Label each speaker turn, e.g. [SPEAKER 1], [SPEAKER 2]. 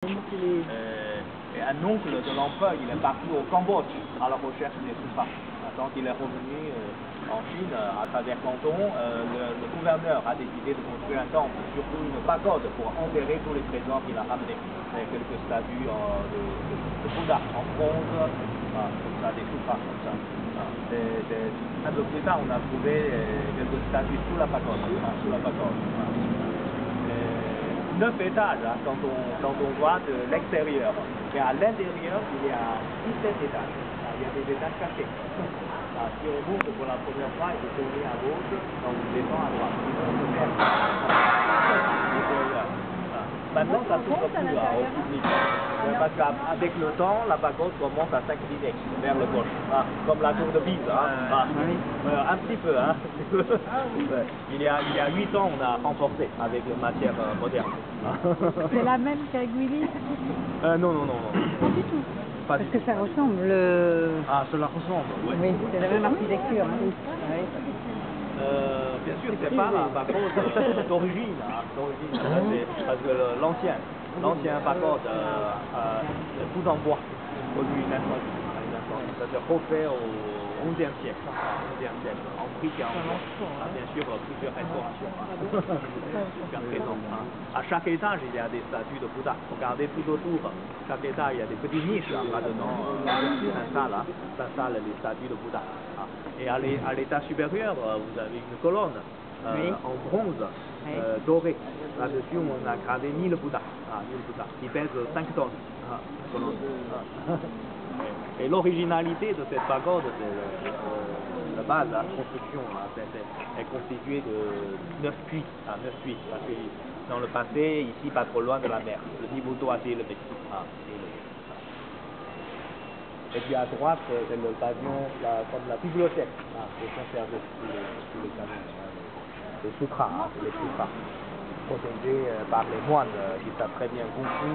[SPEAKER 1] Et un oncle de l'empereur, il est parti au Cambodge à la recherche des soufas. Quand il est revenu en Chine, à travers Canton, le gouverneur a décidé de construire un temple, surtout une pagode pour enterrer tous les trésors qu'il a ramenés. Quelques statues de Bouddha en bronze, comme ça, des soufas comme ça. Un peu plus tard, on a trouvé quelques statues sous la pagode. 9 étages quand on voit de l'extérieur. Et à l'intérieur, il y a 17 étages. Il y a des étages cachés. Si on monte pour la première fois, il faut tourner à gauche, donc on descend à droite. Maintenant, ça s'ouvre plus au public. Parce qu'avec le temps, la pagode commence à s'incliner vers le gauche. Comme la tour de Pise. Un petit peu. Il y a 8 ans, on a renforcé avec une matière moderne.
[SPEAKER 2] C'est la même qu'Aiguilly?
[SPEAKER 1] Non.
[SPEAKER 2] Pas du tout. Parce que ça ressemble.
[SPEAKER 1] Cela ressemble, oui.
[SPEAKER 2] Oui, c'est la même architecture. Oui.
[SPEAKER 1] Bien sûr, c'est pas la pagode d'origine. Parce que l'ancien pagode, tout en bois, produit une incendie. C'est-à-dire refait au XIe siècle. En briques et en bois. Bien sûr, plusieurs restaurations. Jusqu'à présent. À chaque étage, il y a des statues de Bouddha. Regardez tout autour. Chaque étage, il y a des petites niches là-dedans. S'installent les statues de Bouddha. Et à l'étage supérieur, vous avez une colonne en bronze doré. Là-dessus, on a gravé 1000 Bouddhas. 1000 Bouddhas qui pèsent 5 tonnes. Et l'originalité de cette pagode, c'est la base, la construction, est constituée de 9 puits. 9 puits, parce que dans le passé, ici, pas trop loin de la mer, le niveau d'eau assez élevé. Et puis à droite, c'est le pavillon, comme la bibliothèque, qui est conservée sous les canons. Les sutras, protégés par les moines qui savent très bien Kung Fu.